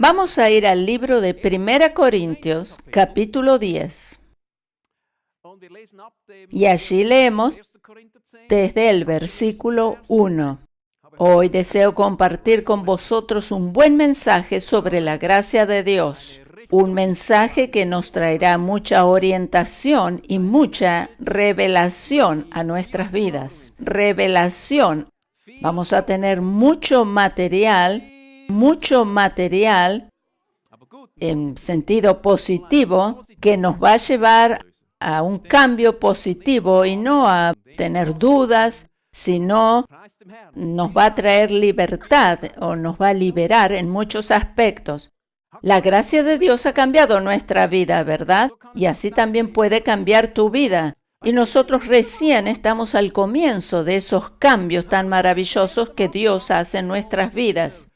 Vamos a ir al libro de 1 Corintios, capítulo 10. Y allí leemos desde el versículo 1. Hoy deseo compartir con vosotros un buen mensaje sobre la gracia de Dios. Un mensaje que nos traerá mucha orientación y mucha revelación a nuestras vidas. Revelación. Vamos a tener mucho material en sentido positivo que nos va a llevar a un cambio positivo y no a tener dudas, sino nos va a traer libertad o nos va a liberar en muchos aspectos. La gracia de Dios ha cambiado nuestra vida, ¿verdad? Y así también puede cambiar tu vida. Y nosotros recién estamos al comienzo de esos cambios tan maravillosos que Dios hace en nuestras vidas.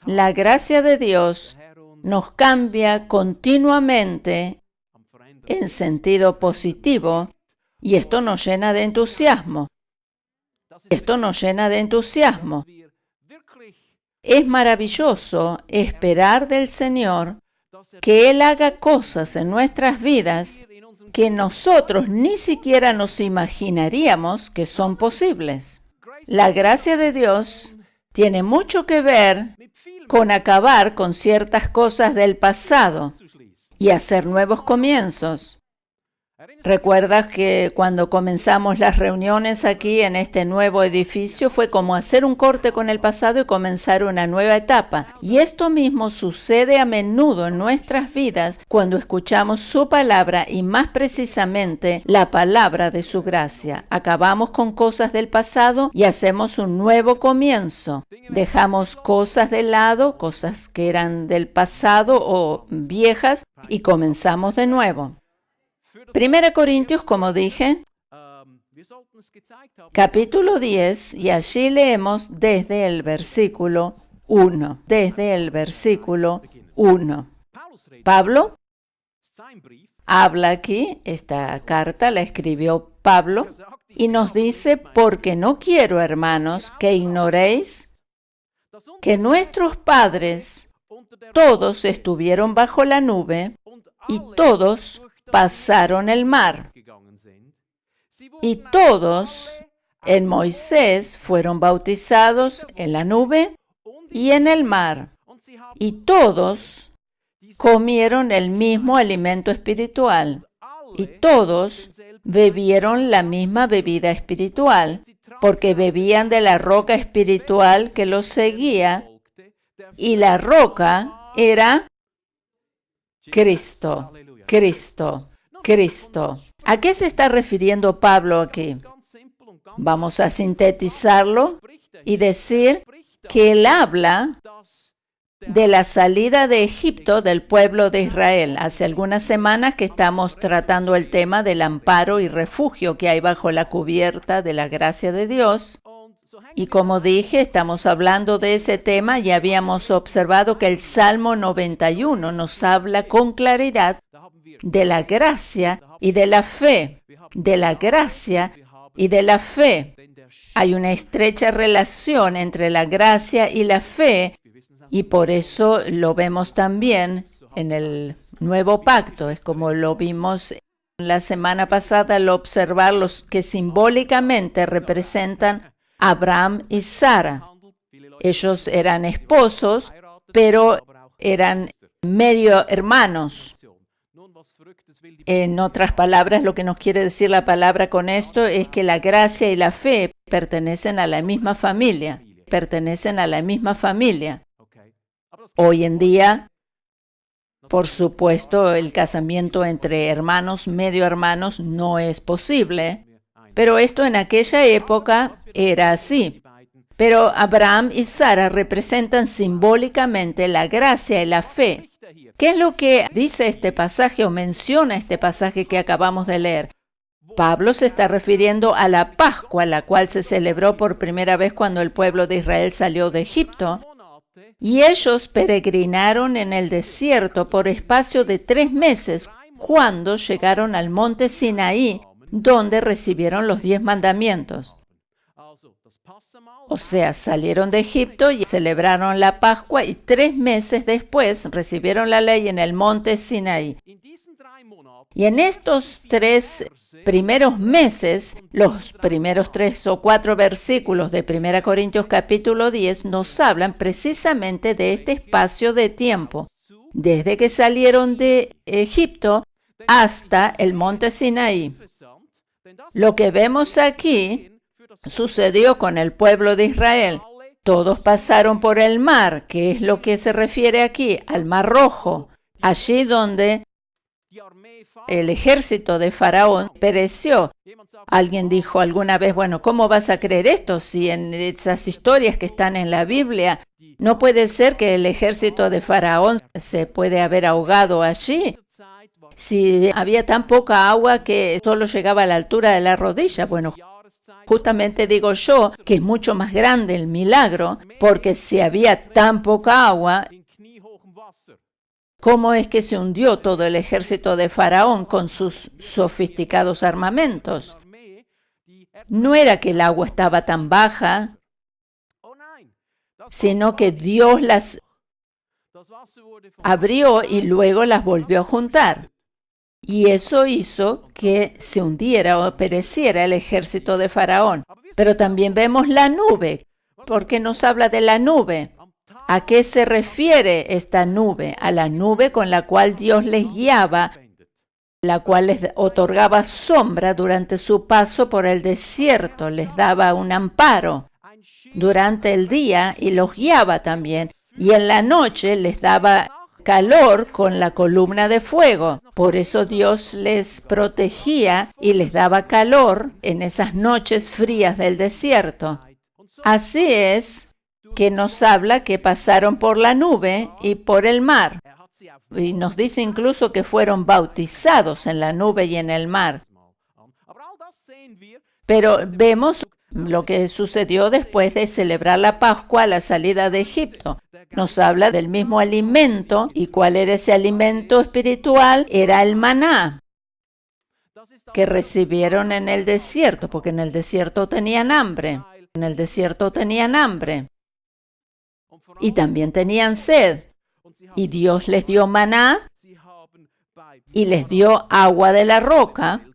La gracia de Dios nos cambia continuamente en sentido positivo y esto nos llena de entusiasmo. Es maravilloso esperar del Señor que Él haga cosas en nuestras vidas que nosotros ni siquiera nos imaginaríamos que son posibles. La gracia de Dios tiene mucho que ver con acabar con ciertas cosas del pasado y hacer nuevos comienzos. ¿Recuerdas que cuando comenzamos las reuniones aquí en este nuevo edificio fue como hacer un corte con el pasado y comenzar una nueva etapa? Y esto mismo sucede a menudo en nuestras vidas cuando escuchamos su palabra y más precisamente la palabra de su gracia. Acabamos con cosas del pasado y hacemos un nuevo comienzo. Dejamos cosas de lado, cosas que eran del pasado o viejas y comenzamos de nuevo. 1 Corintios, como dije, capítulo 10, y allí leemos desde el versículo 1. Pablo habla aquí, esta carta la escribió Pablo, y nos dice, porque no quiero, hermanos, que ignoréis que nuestros padres todos estuvieron bajo la nube y todos pasaron el mar. Y todos en Moisés fueron bautizados en la nube y en el mar. Y todos comieron el mismo alimento espiritual. Y todos bebieron la misma bebida espiritual, porque bebían de la roca espiritual que los seguía, y la roca era Cristo. ¿A qué se está refiriendo Pablo aquí? Vamos a sintetizarlo y decir que él habla de la salida de Egipto del pueblo de Israel. Hace algunas semanas que estamos tratando el tema del amparo y refugio que hay bajo la cubierta de la gracia de Dios. Y como dije, estamos hablando de ese tema y habíamos observado que el Salmo 91 nos habla con claridad de la gracia y de la fe. Hay una estrecha relación entre la gracia y la fe y por eso lo vemos también en el Nuevo Pacto. Es como lo vimos la semana pasada al observar los que simbólicamente representan a Abraham y Sara. Ellos eran esposos, pero eran medio hermanos. En otras palabras, lo que nos quiere decir la palabra con esto es que la gracia y la fe pertenecen a la misma familia. Hoy en día, por supuesto, el casamiento entre hermanos, medio hermanos, no es posible, pero esto en aquella época era así. Pero Abraham y Sara representan simbólicamente la gracia y la fe. ¿Qué es lo que dice este pasaje o menciona este pasaje que acabamos de leer? Pablo se está refiriendo a la Pascua, la cual se celebró por primera vez cuando el pueblo de Israel salió de Egipto. Y ellos peregrinaron en el desierto por espacio de 3 meses cuando llegaron al monte Sinaí, donde recibieron los 10 mandamientos. O sea, salieron de Egipto y celebraron la Pascua y 3 meses después recibieron la ley en el monte Sinaí. Y en estos 3 primeros meses, los primeros 3 o 4 versículos de 1 Corintios capítulo 10 nos hablan precisamente de este espacio de tiempo, desde que salieron de Egipto hasta el monte Sinaí. Lo que vemos aquí sucedió con el pueblo de Israel. Todos pasaron por el mar, que es lo que se refiere aquí, al Mar Rojo, allí donde el ejército de Faraón pereció. Alguien dijo alguna vez, bueno, ¿cómo vas a creer esto si en esas historias que están en la Biblia no puede ser que el ejército de Faraón se puede haber ahogado allí? Si había tan poca agua que solo llegaba a la altura de la rodilla. Bueno, justamente digo yo que es mucho más grande el milagro, porque si había tan poca agua, ¿cómo es que se hundió todo el ejército de Faraón con sus sofisticados armamentos? No era que el agua estaba tan baja, sino que Dios las abrió y luego las volvió a juntar. Y eso hizo que se hundiera o pereciera el ejército de Faraón. Pero también vemos la nube, porque nos habla de la nube. ¿A qué se refiere esta nube? A la nube con la cual Dios les guiaba, la cual les otorgaba sombra durante su paso por el desierto, les daba un amparo durante el día y los guiaba también. Y en la noche les daba calor con la columna de fuego. Por eso Dios les protegía y les daba calor en esas noches frías del desierto. Así es que nos habla que pasaron por la nube y por el mar. Y nos dice incluso que fueron bautizados en la nube y en el mar. Pero vemos lo que sucedió después de celebrar la Pascua a la salida de Egipto. Nos habla del mismo alimento. ¿Y cuál era ese alimento espiritual? Era el maná que recibieron en el desierto, porque en el desierto tenían hambre. En el desierto tenían hambre. Y también tenían sed. Y Dios les dio maná y les dio agua de la roca.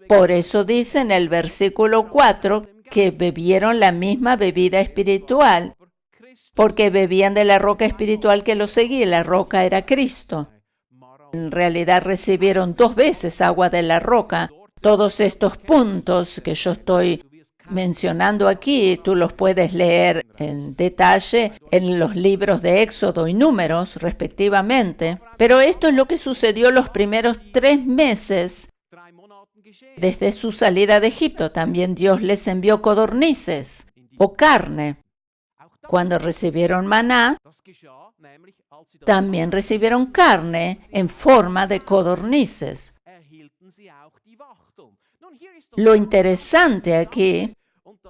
Por eso dice en el versículo 4 que bebieron la misma bebida espiritual, porque bebían de la roca espiritual que los seguía. La roca era Cristo. En realidad recibieron 2 veces agua de la roca. Todos estos puntos que yo estoy mencionando aquí, tú los puedes leer en detalle en los libros de Éxodo y Números, respectivamente. Pero esto es lo que sucedió los primeros 3 meses desde su salida de Egipto. También Dios les envió codornices o carne. Cuando recibieron maná, también recibieron carne en forma de codornices. Lo interesante aquí,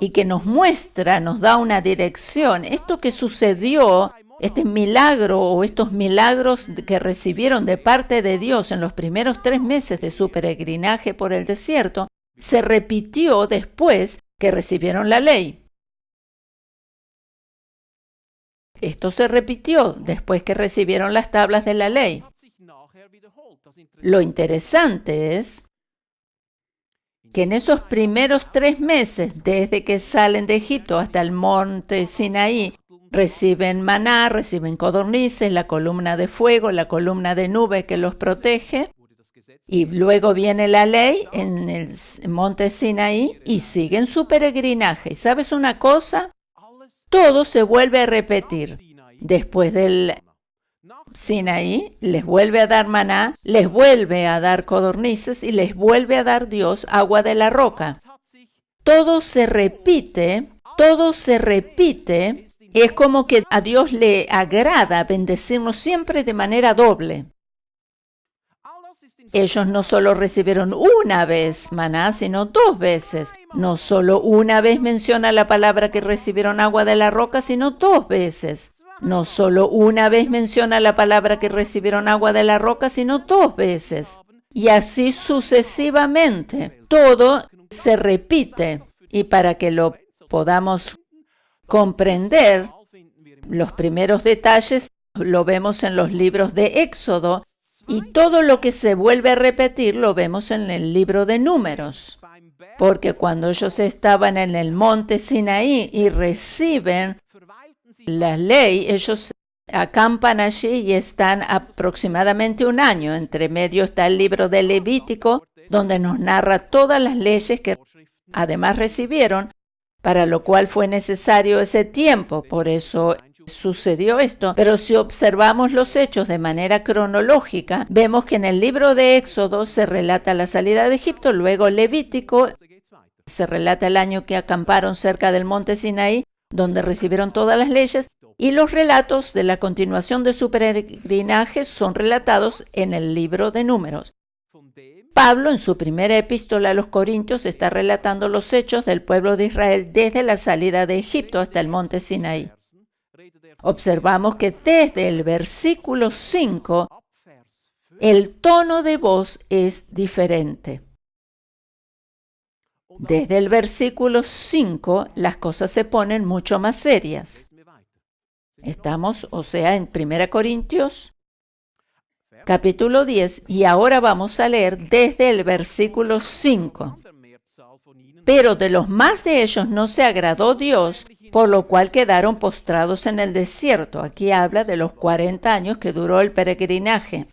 y que nos muestra, nos da una dirección, esto que sucedió, este milagro o estos milagros que recibieron de parte de Dios en los primeros 3 meses de su peregrinaje por el desierto, se repitió después que recibieron la ley. Esto se repitió después que recibieron las tablas de la ley. Lo interesante es que en esos primeros 3 meses, desde que salen de Egipto hasta el monte Sinaí, reciben maná, reciben codornices, la columna de fuego, la columna de nube que los protege, y luego viene la ley en el monte Sinaí y siguen su peregrinaje. ¿Y sabes una cosa? Todo se vuelve a repetir. Después del Sinaí, les vuelve a dar maná, les vuelve a dar codornices y les vuelve a dar Dios agua de la roca. Todo se repite, todo se repite. Es como que a Dios le agrada bendecirnos siempre de manera doble. Ellos no solo recibieron una vez maná, sino 2 veces. No solo una vez menciona la palabra que recibieron agua de la roca, sino 2 veces. No solo una vez menciona la palabra que recibieron agua de la roca, sino 2 veces. Y así sucesivamente. Todo se repite. Y para que lo podamos comprender, los primeros detalles lo vemos en los libros de Éxodo y todo lo que se vuelve a repetir lo vemos en el libro de Números. Porque cuando ellos estaban en el monte Sinaí y reciben la ley, ellos acampan allí y están aproximadamente un año. Entre medio está el libro de Levítico, donde nos narra todas las leyes que además recibieron, para lo cual fue necesario ese tiempo. Por eso sucedió esto. Pero si observamos los hechos de manera cronológica, vemos que en el libro de Éxodo se relata la salida de Egipto, luego Levítico se relata el año que acamparon cerca del monte Sinaí, donde recibieron todas las leyes, y los relatos de la continuación de su peregrinaje son relatados en el libro de Números. Pablo, en su primera epístola a los Corintios, está relatando los hechos del pueblo de Israel desde la salida de Egipto hasta el monte Sinaí. Observamos que desde el versículo 5, el tono de voz es diferente. Desde el versículo 5, las cosas se ponen mucho más serias. Estamos, en 1 Corintios, capítulo 10, y ahora vamos a leer desde el versículo 5. Pero de los más de ellos no se agradó Dios, por lo cual quedaron postrados en el desierto. Aquí habla de los 40 años que duró el peregrinaje.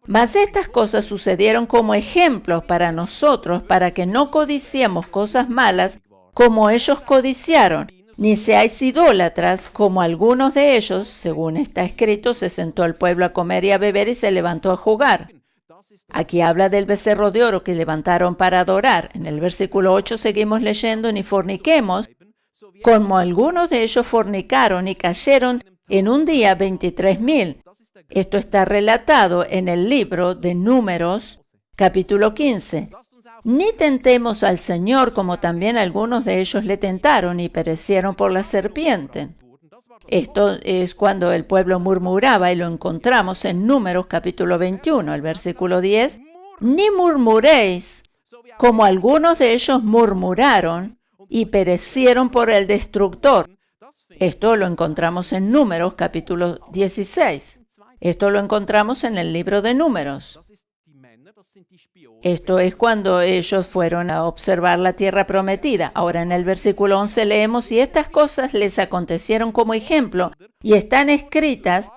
Mas estas cosas sucedieron como ejemplos para nosotros, para que no codiciemos cosas malas como ellos codiciaron, ni seáis idólatras como algunos de ellos, según está escrito, se sentó el pueblo a comer y a beber y se levantó a jugar. Aquí habla del becerro de oro que levantaron para adorar. En el versículo 8 seguimos leyendo, ni forniquemos, como algunos de ellos fornicaron y cayeron en un día 23,000. Esto está relatado en el libro de Números, capítulo 15. Ni tentemos al Señor como también algunos de ellos le tentaron y perecieron por la serpiente. Esto es cuando el pueblo murmuraba y lo encontramos en Números capítulo 21, el versículo 10. Ni murmuréis como algunos de ellos murmuraron y perecieron por el destructor. Esto lo encontramos en Números capítulo 16. Esto lo encontramos en el libro de Números. Esto es cuando ellos fueron a observar la tierra prometida. Ahora en el versículo 11 leemos, y estas cosas les acontecieron como ejemplo y están escritas,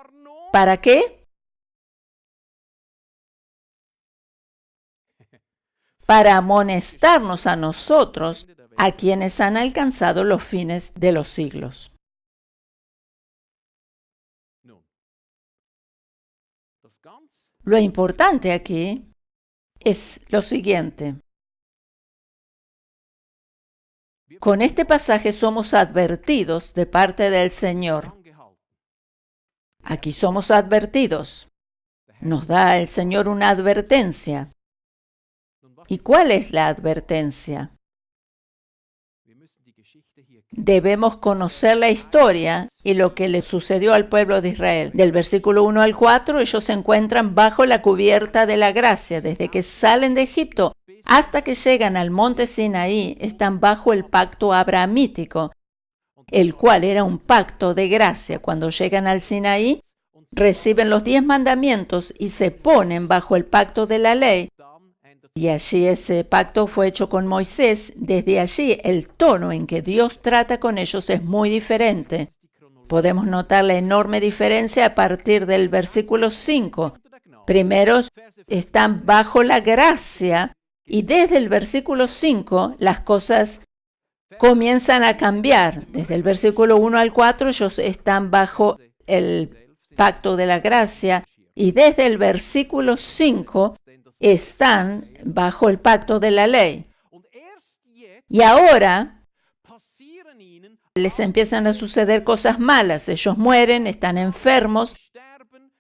¿para qué? Para amonestarnos a nosotros, a quienes han alcanzado los fines de los siglos. Lo importante aquí es lo siguiente. Con este pasaje somos advertidos de parte del Señor. Aquí somos advertidos. Nos da el Señor una advertencia. ¿Y cuál es la advertencia? Debemos conocer la historia y lo que le sucedió al pueblo de Israel. Del versículo 1 al 4, ellos se encuentran bajo la cubierta de la gracia. Desde que salen de Egipto hasta que llegan al monte Sinaí, están bajo el pacto abrahamítico, el cual era un pacto de gracia. Cuando llegan al Sinaí, reciben los 10 mandamientos y se ponen bajo el pacto de la ley. Y allí ese pacto fue hecho con Moisés. Desde allí el tono en que Dios trata con ellos es muy diferente. Podemos notar la enorme diferencia a partir del versículo 5. Primero están bajo la gracia y desde el versículo 5 las cosas comienzan a cambiar. Desde el versículo 1 al 4 ellos están bajo el pacto de la gracia y desde el versículo 5 están bajo el pacto de la ley. Y ahora les empiezan a suceder cosas malas. Ellos mueren, están enfermos.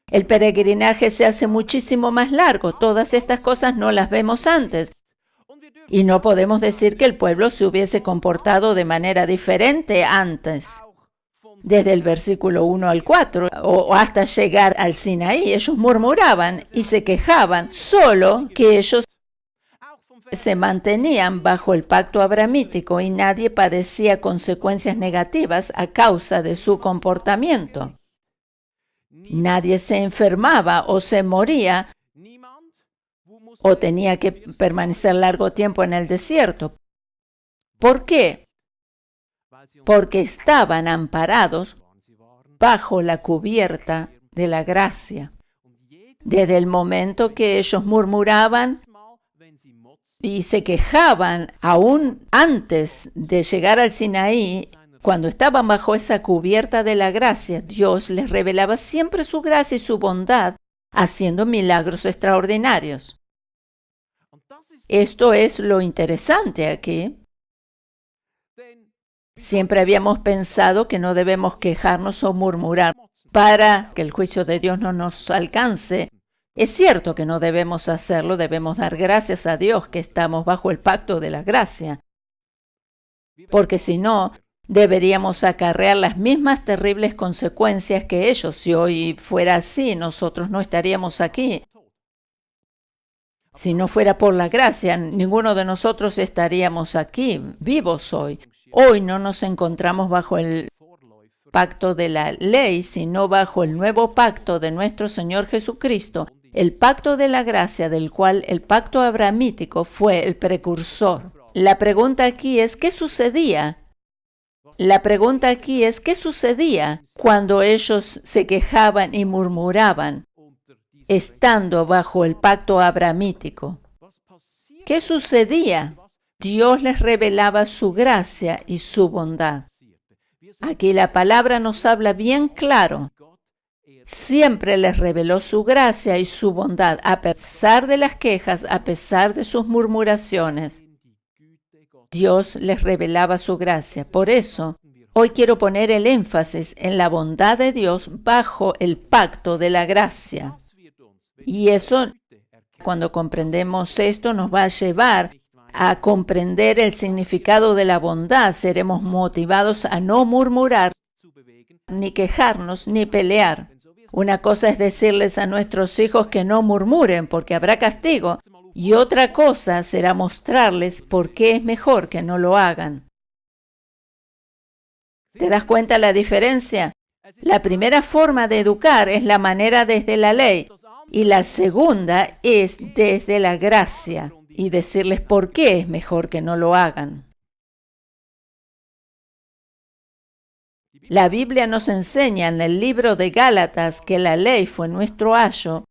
El peregrinaje se hace muchísimo más largo. Todas estas cosas no las vemos antes. Y no podemos decir que el pueblo se hubiese comportado de manera diferente antes. Desde el versículo 1 al 4 o hasta llegar al Sinaí, ellos murmuraban y se quejaban, solo que ellos se mantenían bajo el pacto abrahamítico y nadie padecía consecuencias negativas a causa de su comportamiento. Nadie se enfermaba o se moría o tenía que permanecer largo tiempo en el desierto. ¿Por qué? Porque estaban amparados bajo la cubierta de la gracia. Desde el momento que ellos murmuraban y se quejaban, aún antes de llegar al Sinaí, cuando estaban bajo esa cubierta de la gracia, Dios les revelaba siempre su gracia y su bondad, haciendo milagros extraordinarios. Esto es lo interesante aquí. Siempre habíamos pensado que no debemos quejarnos o murmurar para que el juicio de Dios no nos alcance. Es cierto que no debemos hacerlo, debemos dar gracias a Dios que estamos bajo el pacto de la gracia, porque si no, deberíamos acarrear las mismas terribles consecuencias que ellos. Si hoy fuera así, nosotros no estaríamos aquí. Si no fuera por la gracia, ninguno de nosotros estaríamos aquí, vivos hoy. Hoy no nos encontramos bajo el pacto de la ley, sino bajo el nuevo pacto de nuestro Señor Jesucristo, el pacto de la gracia del cual el pacto abrahamítico fue el precursor. La pregunta aquí es, ¿qué sucedía? La pregunta aquí es, ¿qué sucedía cuando ellos se quejaban y murmuraban, estando bajo el pacto abrahamítico? ¿Qué sucedía? Dios les revelaba su gracia y su bondad. Aquí la palabra nos habla bien claro. Siempre les reveló su gracia y su bondad, a pesar de las quejas, a pesar de sus murmuraciones. Dios les revelaba su gracia. Por eso, hoy quiero poner el énfasis en la bondad de Dios bajo el pacto de la gracia. Y eso, cuando comprendemos esto, nos va a llevar a comprender el significado de la bondad. Seremos motivados a no murmurar, ni quejarnos, ni pelear. Una cosa es decirles a nuestros hijos que no murmuren porque habrá castigo, y otra cosa será mostrarles por qué es mejor que no lo hagan. ¿Te das cuenta la diferencia? La primera forma de educar es la manera desde la ley, y la segunda es desde la gracia, y decirles por qué es mejor que no lo hagan. La Biblia nos enseña en el libro de Gálatas que la ley fue nuestro ayo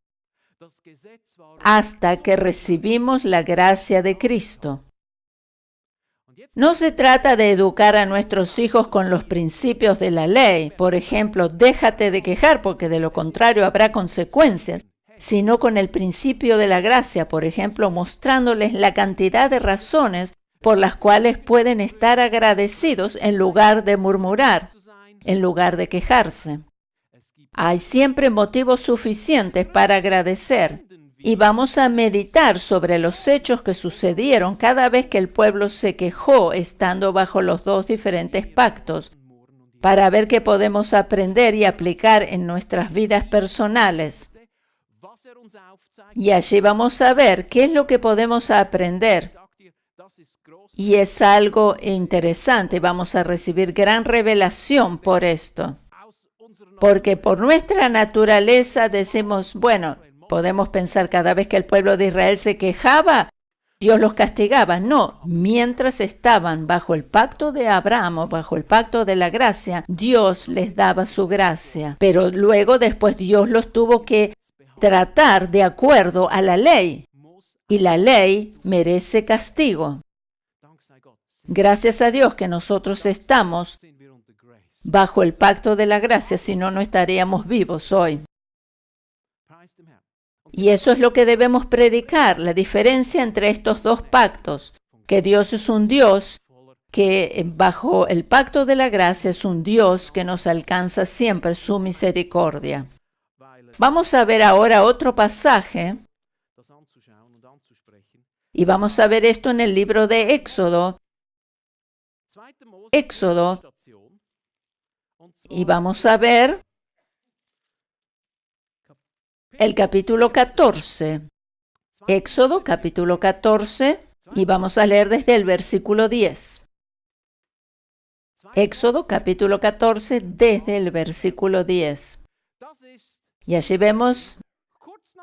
hasta que recibimos la gracia de Cristo. No se trata de educar a nuestros hijos con los principios de la ley, por ejemplo, déjate de quejar porque de lo contrario habrá consecuencias, sino con el principio de la gracia, por ejemplo, mostrándoles la cantidad de razones por las cuales pueden estar agradecidos en lugar de murmurar, en lugar de quejarse. Hay siempre motivos suficientes para agradecer y vamos a meditar sobre los hechos que sucedieron cada vez que el pueblo se quejó estando bajo los dos diferentes pactos, para ver qué podemos aprender y aplicar en nuestras vidas personales. Y allí vamos a ver qué es lo que podemos aprender. Y es algo interesante, vamos a recibir gran revelación por esto. Porque por nuestra naturaleza decimos, bueno, podemos pensar cada vez que el pueblo de Israel se quejaba, Dios los castigaba. No, mientras estaban bajo el pacto de Abraham o bajo el pacto de la gracia, Dios les daba su gracia. Pero luego después Dios los tuvo que tratar de acuerdo a la ley. Y la ley merece castigo. Gracias a Dios que nosotros estamos bajo el pacto de la gracia, si no, no estaríamos vivos hoy. Y eso es lo que debemos predicar, la diferencia entre estos dos pactos, que Dios es un Dios que bajo el pacto de la gracia es un Dios que nos alcanza siempre su misericordia. Vamos a ver ahora otro pasaje y vamos a ver esto en el libro de Éxodo. Y vamos a ver el capítulo 14. Éxodo, capítulo 14, Y vamos a leer desde el versículo 10. Éxodo capítulo 14, desde el versículo 10. Y allí vemos,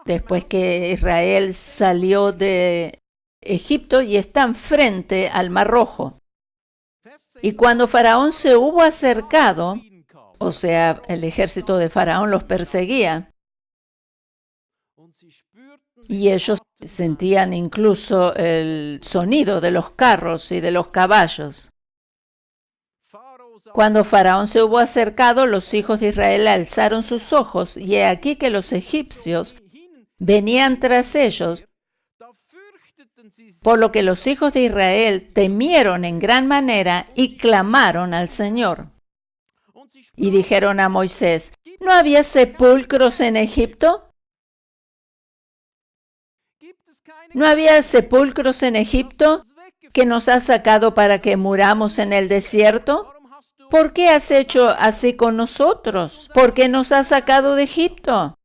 después que Israel salió de Egipto y están frente al Mar Rojo. Y cuando Faraón se hubo acercado, o sea, el ejército de Faraón los perseguía, y ellos sentían incluso el sonido de los carros y de los caballos. Cuando Faraón se hubo acercado, los hijos de Israel alzaron sus ojos, y he aquí que los egipcios venían tras ellos, por lo que los hijos de Israel temieron en gran manera y clamaron al Señor. Y dijeron a Moisés: ¿no había sepulcros en Egipto? ¿No había sepulcros en Egipto que nos has sacado para que muramos en el desierto? ¿Por qué has hecho así con nosotros? ¿Por qué nos has sacado de Egipto?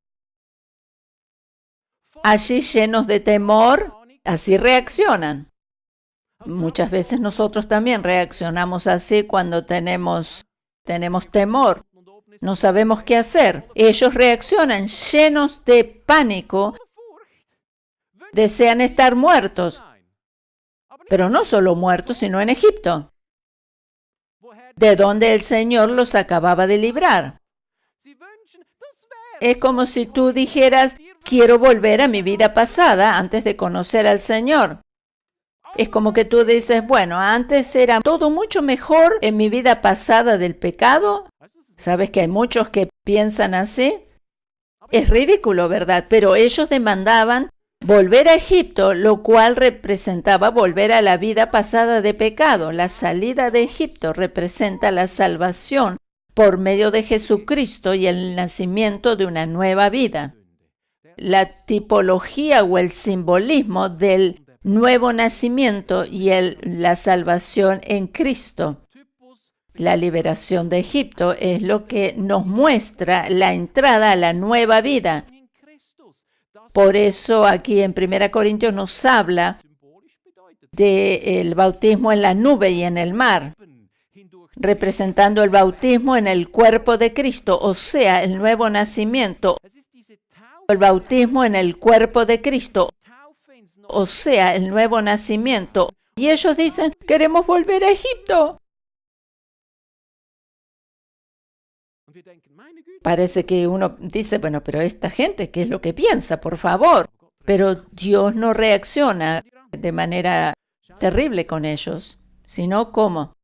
Allí, llenos de temor, así reaccionan. Muchas veces nosotros también reaccionamos así cuando tenemos temor. No sabemos qué hacer. Ellos reaccionan llenos de pánico, desean estar muertos, pero no solo muertos, sino en Egipto, de donde el Señor los acababa de librar. Es como si tú dijeras: quiero volver a mi vida pasada antes de conocer al Señor. Es como que tú dices: bueno, antes era todo mucho mejor en mi vida pasada del pecado. ¿Sabes que hay muchos que piensan así? Es ridículo, ¿verdad? Pero ellos demandaban volver a Egipto, lo cual representaba volver a la vida pasada de pecado. La salida de Egipto representa la salvación por medio de Jesucristo y el nacimiento de una nueva vida. La tipología o el simbolismo del nuevo nacimiento y la salvación en Cristo. La liberación de Egipto es lo que nos muestra la entrada a la nueva vida. Por eso aquí en 1 Corintios nos habla del bautismo en la nube y en el mar, representando el bautismo en el cuerpo de Cristo, o sea, el nuevo nacimiento. El bautismo en el cuerpo de Cristo, o sea, el nuevo nacimiento. Y ellos dicen: queremos volver a Egipto. Parece que uno dice: bueno, pero esta gente, ¿qué es lo que piensa? Por favor. Pero Dios no reacciona de manera terrible con ellos, sino como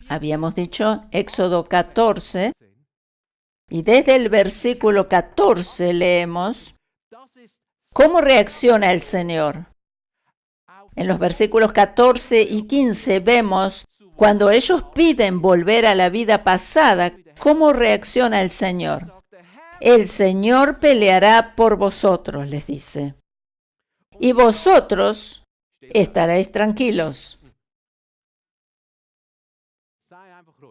habíamos dicho, Éxodo 14, y desde el versículo 14 leemos cómo reacciona el Señor. En los versículos 14 y 15 vemos cuando ellos piden volver a la vida pasada, cómo reacciona el Señor. El Señor peleará por vosotros, les dice, y vosotros estaréis tranquilos.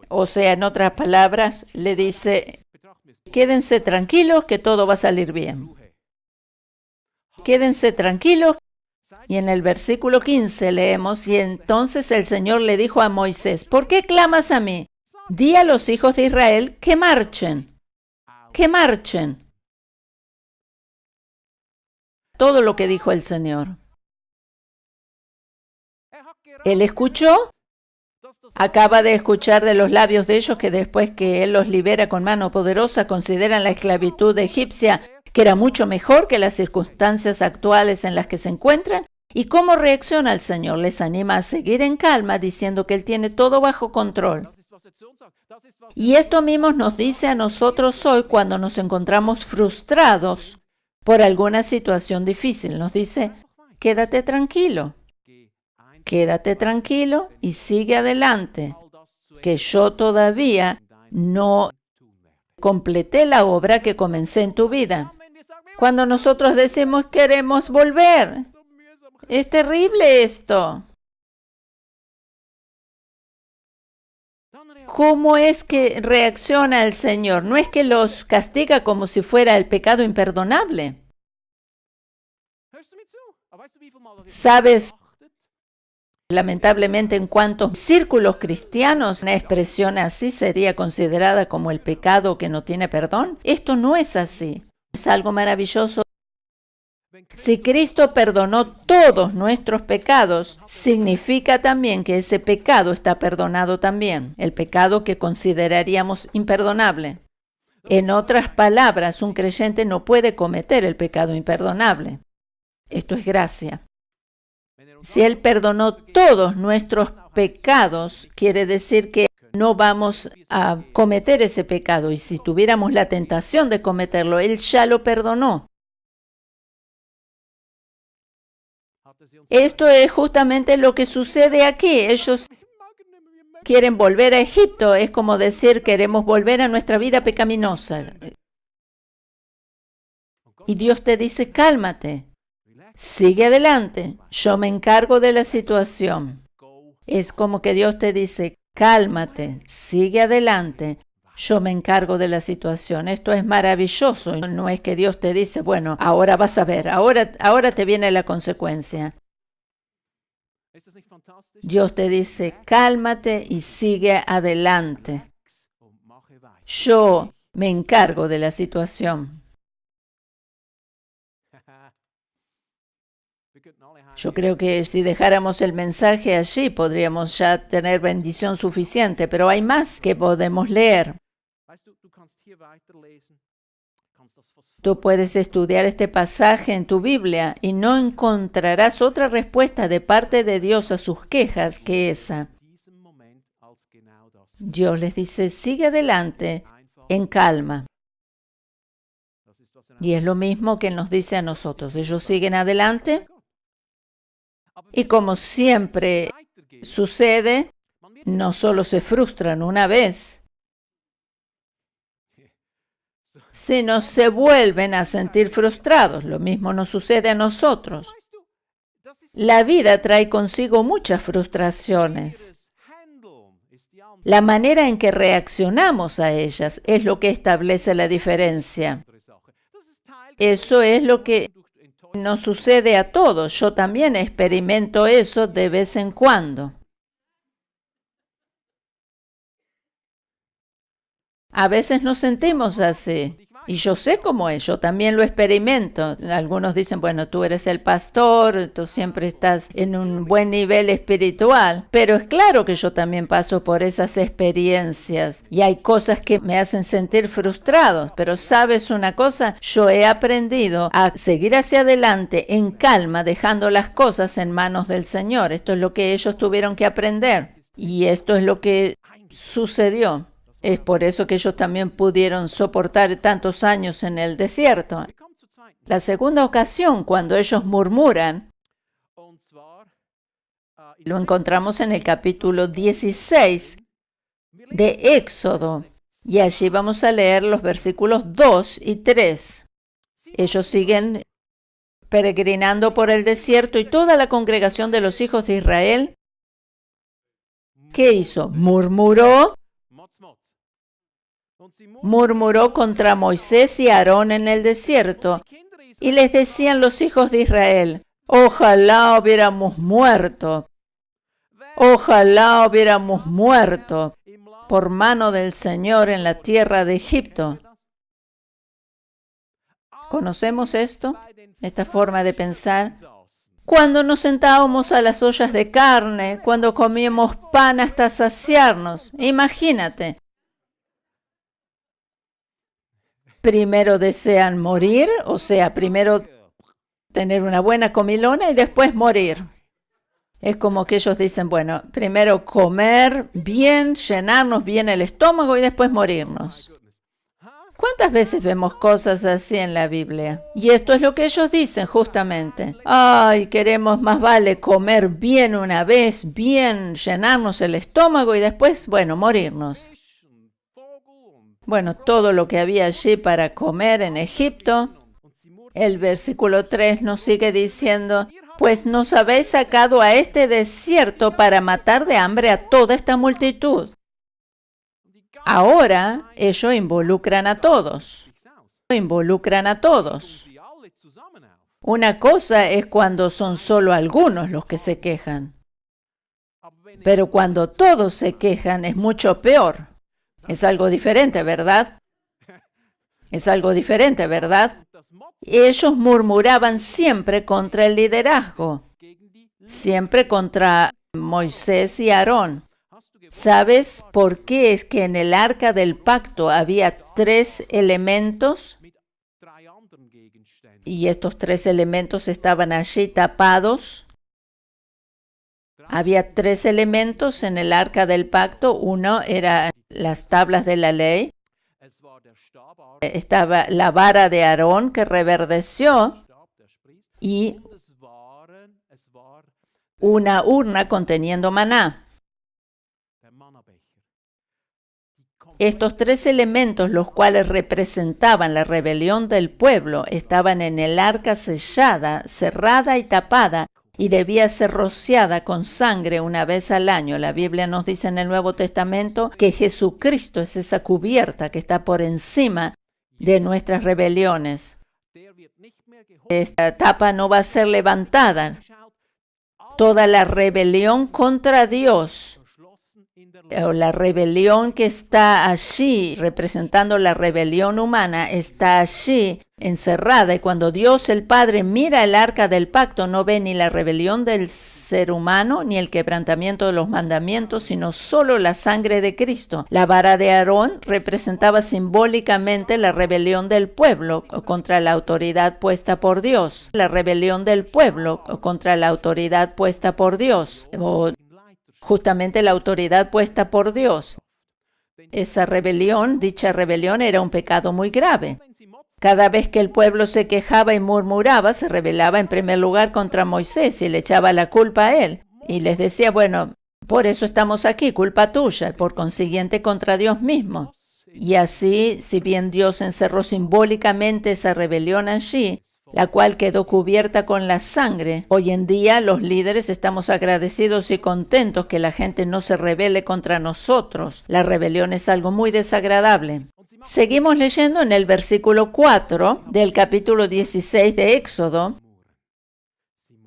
O sea, en otras palabras, le dice: quédense tranquilos que todo va a salir bien. Quédense tranquilos. Y en el versículo 15 leemos: y entonces el Señor le dijo a Moisés: ¿por qué clamas a mí? Di a los hijos de Israel que marchen. Que marchen. Todo lo que dijo el Señor. Él escuchó. Acaba de escuchar de los labios de ellos que después que Él los libera con mano poderosa, consideran la esclavitud egipcia que era mucho mejor que las circunstancias actuales en las que se encuentran. ¿Y cómo reacciona el Señor? Les anima a seguir en calma, diciendo que Él tiene todo bajo control. Y esto mismo nos dice a nosotros hoy cuando nos encontramos frustrados por alguna situación difícil. Nos dice: quédate tranquilo. Quédate tranquilo y sigue adelante, que yo todavía no completé la obra que comencé en tu vida. Cuando nosotros decimos queremos volver, es terrible esto. ¿Cómo es que reacciona el Señor? No es que los castiga como si fuera el pecado imperdonable. ¿Sabes Lamentablemente, en cuantos círculos cristianos, una expresión así sería considerada como el pecado que no tiene perdón. Esto no es así. Es algo maravilloso. Si Cristo perdonó todos nuestros pecados, significa también que ese pecado está perdonado también, el pecado que consideraríamos imperdonable. En otras palabras, un creyente no puede cometer el pecado imperdonable. Esto es gracia. Si Él perdonó todos nuestros pecados, quiere decir que no vamos a cometer ese pecado. Y si tuviéramos la tentación de cometerlo, Él ya lo perdonó. Esto es justamente lo que sucede aquí. Ellos quieren volver a Egipto. Es como decir, queremos volver a nuestra vida pecaminosa. Y Dios te dice, cálmate. Sigue adelante, yo me encargo de la situación. Es como que Dios te dice, cálmate, sigue adelante, yo me encargo de la situación. Esto es maravilloso. No es que Dios te dice, bueno, ahora vas a ver, ahora te viene la consecuencia. Dios te dice, cálmate y sigue adelante. Yo me encargo de la situación. Yo creo que si dejáramos el mensaje allí, podríamos ya tener bendición suficiente, pero hay más que podemos leer. Tú puedes estudiar este pasaje en tu Biblia y no encontrarás otra respuesta de parte de Dios a sus quejas que esa. Dios les dice, sigue adelante en calma. Y es lo mismo que nos dice a nosotros. Ellos siguen adelante. Y como siempre sucede, no solo se frustran una vez, sino se vuelven a sentir frustrados. Lo mismo nos sucede a nosotros. La vida trae consigo muchas frustraciones. La manera en que reaccionamos a ellas es lo que establece la diferencia. Eso es lo que nos sucede a todos. Yo también experimento eso de vez en cuando. A veces nos sentimos así. Y yo sé cómo es, yo también lo experimento. Algunos dicen, bueno, tú eres el pastor, tú siempre estás en un buen nivel espiritual. Pero es claro que yo también paso por esas experiencias. Y hay cosas que me hacen sentir frustrado. Pero ¿sabes una cosa? Yo he aprendido a seguir hacia adelante en calma, dejando las cosas en manos del Señor. Esto es lo que ellos tuvieron que aprender. Y esto es lo que sucedió. Es por eso que ellos también pudieron soportar tantos años en el desierto. La segunda ocasión, cuando ellos murmuran, lo encontramos en el capítulo 16 de Éxodo. Y allí vamos a leer los versículos 2 y 3. Ellos siguen peregrinando por el desierto y toda la congregación de los hijos de Israel, ¿qué hizo? Murmuró contra Moisés y Aarón en el desierto, y les decían los hijos de Israel, ojalá hubiéramos muerto por mano del Señor en la tierra de Egipto. ¿Conocemos esto? Esta forma de pensar. Cuando nos sentábamos a las ollas de carne, cuando comíamos pan hasta saciarnos, imagínate. Primero desean morir, o sea, primero tener una buena comilona y después morir. Es como que ellos dicen, bueno, primero comer bien, llenarnos bien el estómago y después morirnos. ¿Cuántas veces vemos cosas así en la Biblia? Y esto es lo que ellos dicen justamente. Ay, queremos más vale comer bien una vez, bien, llenarnos el estómago y después, bueno, morirnos. Bueno, todo lo que había allí para comer en Egipto. El versículo 3 nos sigue diciendo, pues nos habéis sacado a este desierto para matar de hambre a toda esta multitud. Ahora ellos involucran a todos. Una cosa es cuando son solo algunos los que se quejan. Pero cuando todos se quejan es mucho peor. Es algo diferente, ¿verdad? Es algo diferente, ¿verdad? Ellos murmuraban siempre contra el liderazgo, siempre contra Moisés y Aarón. ¿Sabes por qué es que en el arca del pacto había 3 elementos? Y estos 3 elementos estaban allí tapados. Había 3 elementos en el arca del pacto. Uno era las tablas de la ley. Estaba la vara de Aarón que reverdeció y una urna conteniendo maná. Estos 3 elementos, los cuales representaban la rebelión del pueblo, estaban en el arca sellada, cerrada y tapada, y debía ser rociada con sangre una vez al año. La Biblia nos dice en el Nuevo Testamento que Jesucristo es esa cubierta que está por encima de nuestras rebeliones. Esta tapa no va a ser levantada. Toda la rebelión contra Dios, o la rebelión que está allí, representando la rebelión humana, está allí encerrada. Y cuando Dios el Padre mira el arca del pacto, no ve ni la rebelión del ser humano, ni el quebrantamiento de los mandamientos, sino solo la sangre de Cristo. La vara de Aarón representaba simbólicamente la rebelión del pueblo contra la autoridad puesta por Dios. La rebelión del pueblo contra la autoridad puesta por Dios. Justamente la autoridad puesta por Dios. Esa rebelión, dicha rebelión, era un pecado muy grave. Cada vez que el pueblo se quejaba y murmuraba, se rebelaba en primer lugar contra Moisés y le echaba la culpa a él. Y les decía, bueno, por eso estamos aquí, culpa tuya, y por consiguiente contra Dios mismo. Y así, si bien Dios encerró simbólicamente esa rebelión allí, la cual quedó cubierta con la sangre. Hoy en día los líderes estamos agradecidos y contentos que la gente no se rebele contra nosotros. La rebelión es algo muy desagradable. Seguimos leyendo en el versículo 4 del capítulo 16 de Éxodo.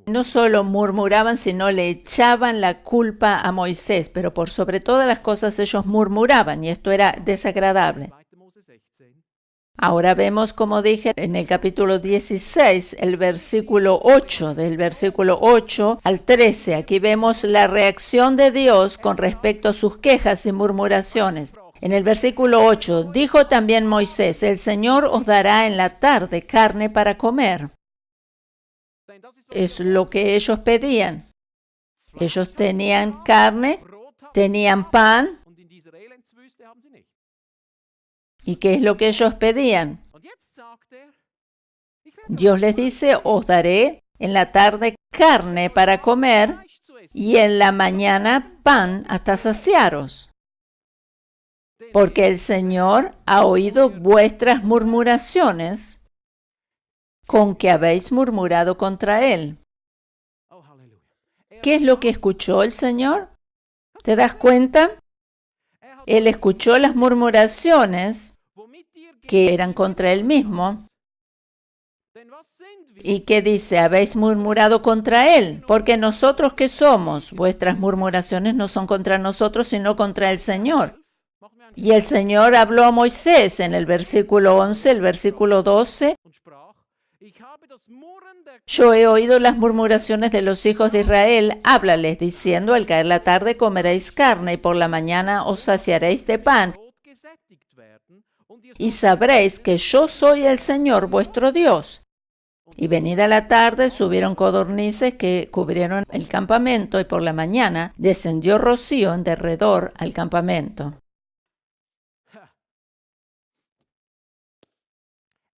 No solo murmuraban, sino le echaban la culpa a Moisés, pero por sobre todas las cosas ellos murmuraban y esto era desagradable. Ahora vemos, como dije, en el capítulo 16, el versículo 8, del versículo 8 al 13. Aquí vemos la reacción de Dios con respecto a sus quejas y murmuraciones. En el versículo 8, dijo también Moisés, el Señor os dará en la tarde carne para comer. Es lo que ellos pedían. Ellos tenían carne, tenían pan. ¿Y qué es lo que ellos pedían? Dios les dice, os daré en la tarde carne para comer y en la mañana pan hasta saciaros. Porque el Señor ha oído vuestras murmuraciones con que habéis murmurado contra Él. ¿Qué es lo que escuchó el Señor? ¿Te das cuenta? Él escuchó las murmuraciones que eran contra Él mismo. ¿Y qué dice? Habéis murmurado contra Él. Porque nosotros, ¿qué somos? Vuestras murmuraciones no son contra nosotros, sino contra el Señor. Y el Señor habló a Moisés en el versículo 11, el versículo 12. Yo he oído las murmuraciones de los hijos de Israel. Háblales, diciendo, al caer la tarde comeréis carne y por la mañana os saciaréis de pan. Y sabréis que yo soy el Señor vuestro Dios. Y venida la tarde subieron codornices que cubrieron el campamento y por la mañana descendió rocío en derredor al campamento.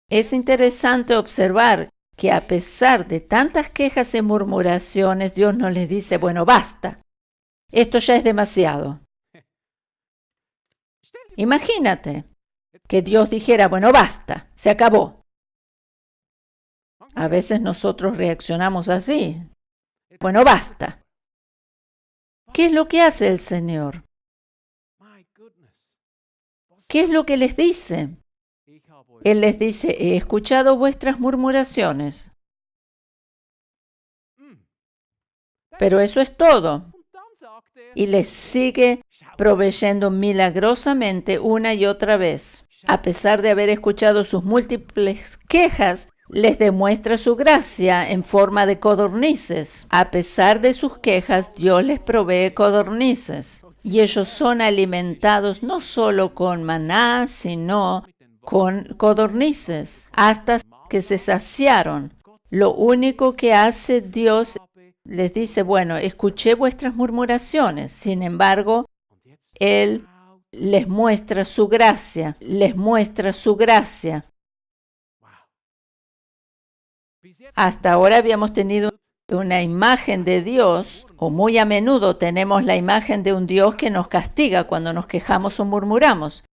Es interesante observar que a pesar de tantas quejas y murmuraciones, Dios no les dice, bueno, basta, esto ya es demasiado. Imagínate que Dios dijera, bueno, basta, se acabó. A veces nosotros reaccionamos así. Bueno, basta. ¿Qué es lo que hace el Señor? ¿Qué es lo que les dice? Él les dice, he escuchado vuestras murmuraciones. Pero eso es todo. y les sigue proveyendo milagrosamente una y otra vez. A pesar de haber escuchado sus múltiples quejas, les demuestra su gracia en forma de codornices. A pesar de sus quejas, Dios les provee codornices. Y ellos son alimentados no solo con maná, sino con codornices, hasta que se saciaron. Lo único que hace Dios, les dice, bueno, escuché vuestras murmuraciones. Sin embargo, Él les muestra su gracia, les muestra su gracia. Hasta ahora habíamos tenido una imagen de Dios, o muy a menudo tenemos la imagen de un Dios que nos castiga cuando nos quejamos o murmuramos.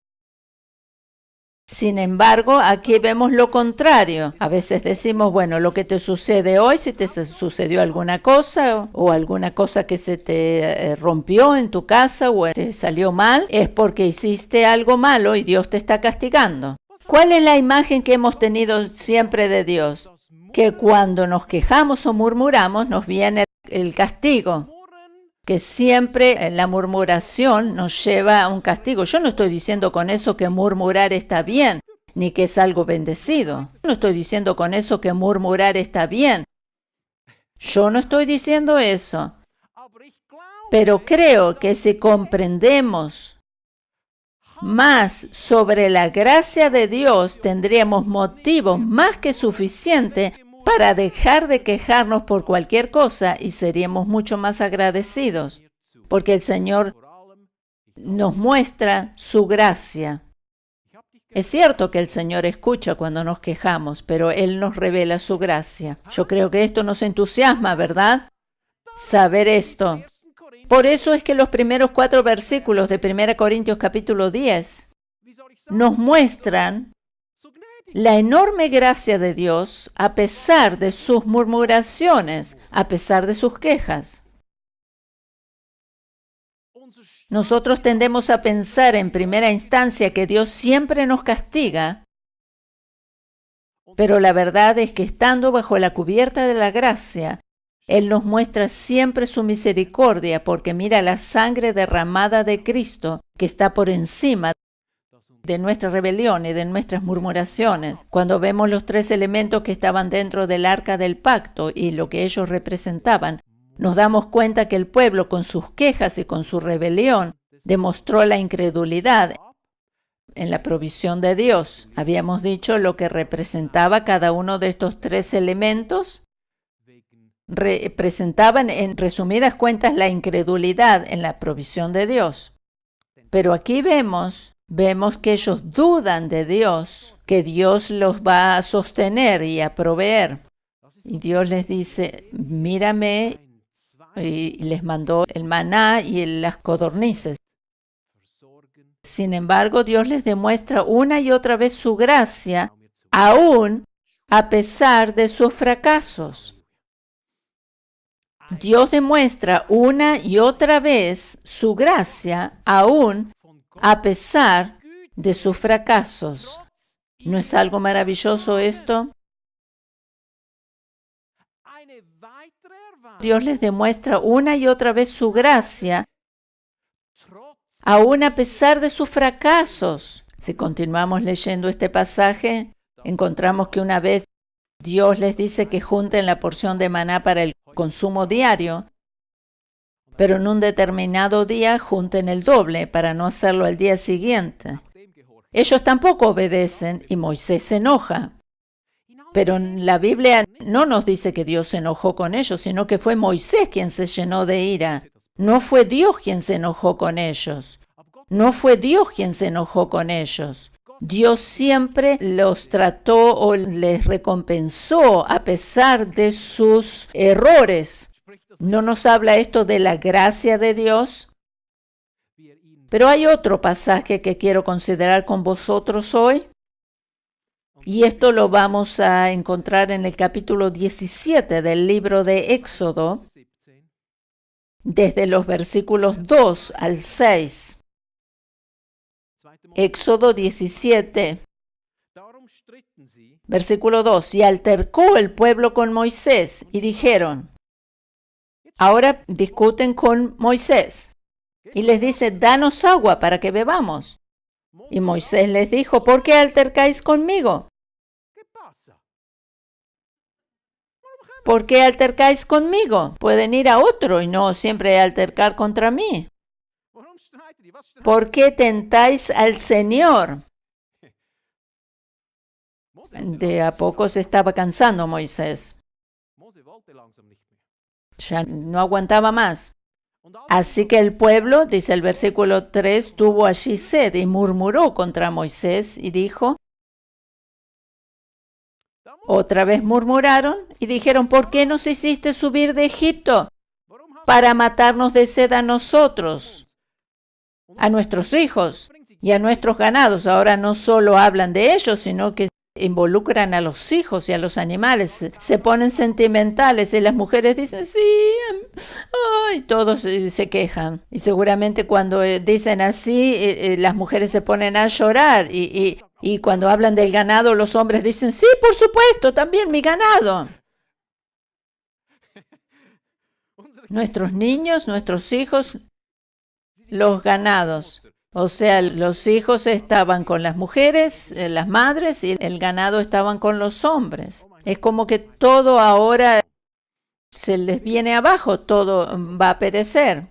Sin embargo, aquí vemos lo contrario. A veces decimos, bueno, lo que te sucede hoy, si te sucedió alguna cosa o alguna cosa que se te rompió en tu casa o te salió mal, es porque hiciste algo malo y Dios te está castigando. ¿Cuál es la imagen que hemos tenido siempre de Dios? Que cuando nos quejamos o murmuramos nos viene el castigo, que siempre en la murmuración nos lleva a un castigo. Yo no estoy diciendo con eso que murmurar está bien, ni que es algo bendecido. Yo no estoy diciendo con eso que murmurar está bien. Yo no estoy diciendo eso. Pero creo que si comprendemos más sobre la gracia de Dios, tendríamos motivos más que suficientes para dejar de quejarnos por cualquier cosa y seríamos mucho más agradecidos, porque el Señor nos muestra su gracia. Es cierto que el Señor escucha cuando nos quejamos, pero Él nos revela su gracia. Yo creo que esto nos entusiasma, ¿verdad? Saber esto. Por eso es que los primeros 4 versículos de 1 Corintios capítulo 10 nos muestran la enorme gracia de Dios a pesar de sus murmuraciones, a pesar de sus quejas. Nosotros tendemos a pensar en primera instancia que Dios siempre nos castiga, pero la verdad es que estando bajo la cubierta de la gracia, Él nos muestra siempre su misericordia porque mira la sangre derramada de Cristo que está por encima de nuestra rebelión y de nuestras murmuraciones. Cuando vemos los 3 elementos que estaban dentro del arca del pacto y lo que ellos representaban, nos damos cuenta que el pueblo con sus quejas y con su rebelión demostró la incredulidad en la provisión de Dios. Habíamos dicho lo que representaba cada uno de estos 3 elementos. Representaban en resumidas cuentas la incredulidad en la provisión de Dios. Pero aquí vemos que ellos dudan de Dios, que Dios los va a sostener y a proveer. Y Dios les dice, mírame, y les mandó el maná y las codornices. Sin embargo, Dios les demuestra una y otra vez su gracia, aún a pesar de sus fracasos. Dios demuestra una y otra vez su gracia, aún a pesar de sus fracasos. ¿No es algo maravilloso esto? Dios les demuestra una y otra vez su gracia, aún a pesar de sus fracasos. Si continuamos leyendo este pasaje, encontramos que una vez Dios les dice que junten la porción de maná para el consumo diario, pero en un determinado día junten el doble para no hacerlo al día siguiente. Ellos tampoco obedecen y Moisés se enoja. Pero la Biblia no nos dice que Dios se enojó con ellos, sino que fue Moisés quien se llenó de ira. No fue Dios quien se enojó con ellos. No fue Dios quien se enojó con ellos. Dios siempre los trató o les recompensó a pesar de sus errores. ¿No nos habla esto de la gracia de Dios? Pero hay otro pasaje que quiero considerar con vosotros hoy. Y esto lo vamos a encontrar en el capítulo 17 del libro de Éxodo, desde los versículos 2 al 6. Éxodo 17, versículo 2. Y altercó el pueblo con Moisés y dijeron, Ahora discuten con Moisés y les dice, danos agua para que bebamos. Y Moisés les dijo, ¿por qué altercáis conmigo? ¿Por qué altercáis conmigo? Pueden ir a otro y no siempre altercar contra mí. ¿Por qué tentáis al Señor? De a poco se estaba cansando Moisés. Ya no aguantaba más. Así que el pueblo, dice el versículo 3, tuvo allí sed y murmuró contra Moisés y dijo, otra vez murmuraron y dijeron, ¿por qué nos hiciste subir de Egipto para matarnos de sed a nosotros, a nuestros hijos y a nuestros ganados? Ahora no solo hablan de ellos, sino que involucran a los hijos y a los animales, se ponen sentimentales y las mujeres dicen, sí, ay, todos se quejan. Y seguramente cuando dicen así, las mujeres se ponen a llorar y cuando hablan del ganado, los hombres dicen, sí, por supuesto, también mi ganado. Nuestros niños, nuestros hijos, los ganados. O sea, los hijos estaban con las mujeres, las madres, y el ganado estaban con los hombres. Es como que todo ahora se les viene abajo, todo va a perecer.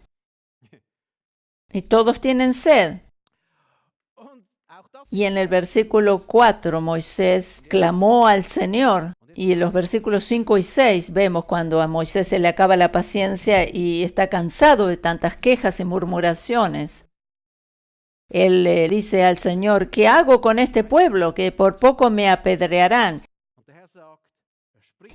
Y todos tienen sed. Y en el versículo 4, Moisés clamó al Señor. Y en los versículos 5 y 6 vemos cuando a Moisés se le acaba la paciencia y está cansado de tantas quejas y murmuraciones. Él le dice al Señor, ¿qué hago con este pueblo que por poco me apedrearán?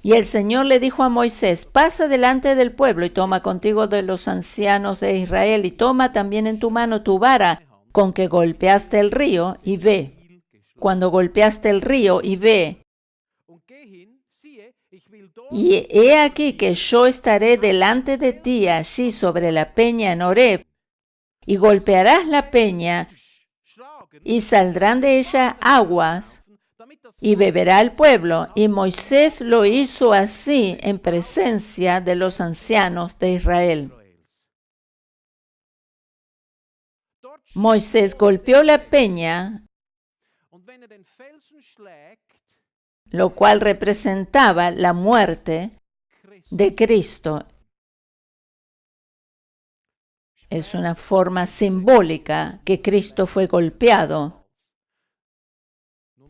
Y el Señor le dijo a Moisés, pasa delante del pueblo y toma contigo de los ancianos de Israel y toma también en tu mano tu vara con que golpeaste el río y ve. Cuando golpeaste el río y ve. Y he aquí que yo estaré delante de ti allí sobre la peña en Horeb. Y golpearás la peña, y saldrán de ella aguas, y beberá el pueblo. Y Moisés lo hizo así en presencia de los ancianos de Israel. Moisés golpeó la peña, lo cual representaba la muerte de Cristo. Es una forma simbólica que Cristo fue golpeado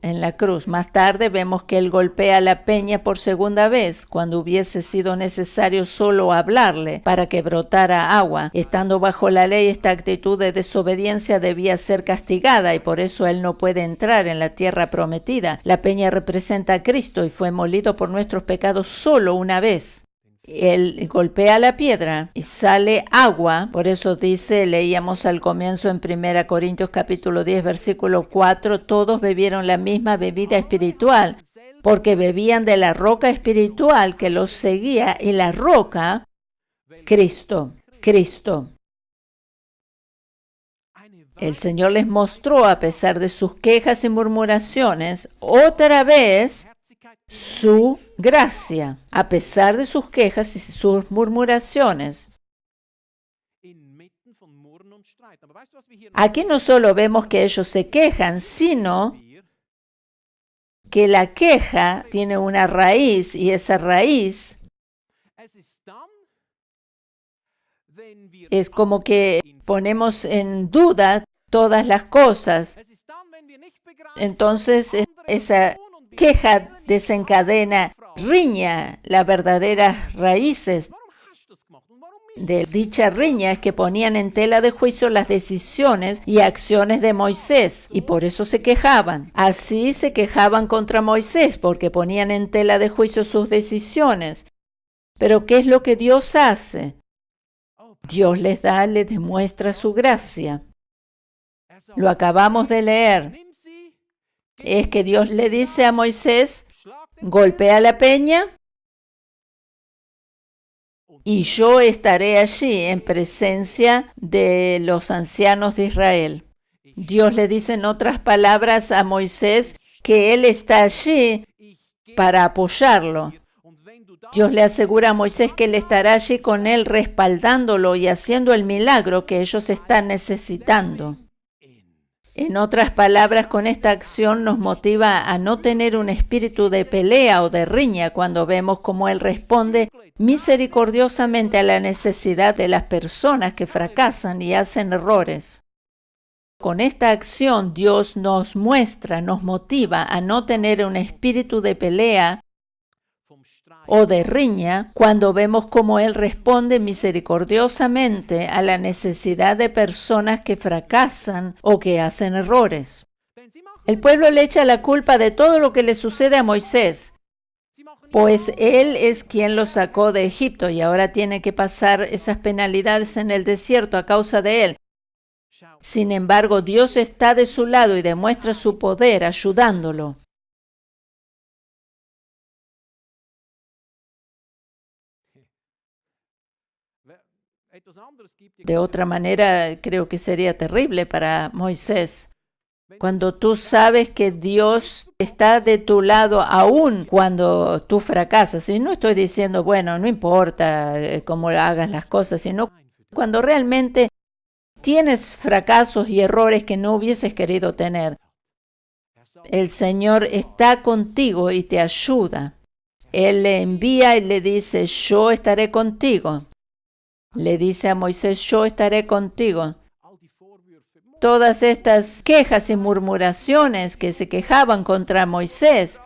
en la cruz. Más tarde vemos que Él golpea la peña por segunda vez, cuando hubiese sido necesario solo hablarle para que brotara agua. Estando bajo la ley, esta actitud de desobediencia debía ser castigada y por eso Él no puede entrar en la tierra prometida. La peña representa a Cristo y fue molido por nuestros pecados solo una vez. Él golpea la piedra y sale agua. Por eso dice, leíamos al comienzo en 1 Corintios capítulo 10, versículo 4, todos bebieron la misma bebida espiritual, porque bebían de la roca espiritual que los seguía, y la roca, Cristo. El Señor les mostró, a pesar de sus quejas y murmuraciones, otra vez su gracia, a pesar de sus quejas y sus murmuraciones. Aquí no solo vemos que ellos se quejan, sino que la queja tiene una raíz y esa raíz es como que ponemos en duda todas las cosas. Entonces esa queja desencadena riña. Las verdaderas raíces de dicha riña es que ponían en tela de juicio las decisiones y acciones de Moisés, y por eso se quejaban. Así se quejaban contra Moisés, porque ponían en tela de juicio sus decisiones. Pero ¿qué es lo que Dios hace? Dios les demuestra su gracia. Lo acabamos de leer. Es que Dios le dice a Moisés, golpea la peña y yo estaré allí en presencia de los ancianos de Israel. Dios le dice en otras palabras a Moisés que Él está allí para apoyarlo. Dios le asegura a Moisés que él estará allí con él, respaldándolo y haciendo el milagro que ellos están necesitando. En otras palabras, con esta acción nos motiva a no tener un espíritu de pelea o de riña cuando vemos cómo Él responde misericordiosamente a la necesidad de las personas que fracasan y hacen errores. Con esta acción, Dios nos muestra, nos motiva a no tener un espíritu de pelea o de riña cuando vemos cómo Él responde misericordiosamente a la necesidad de personas que fracasan o que hacen errores. El pueblo le echa la culpa de todo lo que le sucede a Moisés, pues él es quien lo sacó de Egipto y ahora tiene que pasar esas penalidades en el desierto a causa de él. Sin embargo, Dios está de su lado y demuestra su poder ayudándolo. De otra manera, creo que sería terrible para Moisés. Cuando tú sabes que Dios está de tu lado aún cuando tú fracasas. Y no estoy diciendo, bueno, no importa cómo hagas las cosas, sino cuando realmente tienes fracasos y errores que no hubieses querido tener. El Señor está contigo y te ayuda. Él le envía y le dice, yo estaré contigo. Le dice a Moisés, yo estaré contigo. Todas estas quejas y murmuraciones que se quejaban contra Moisés,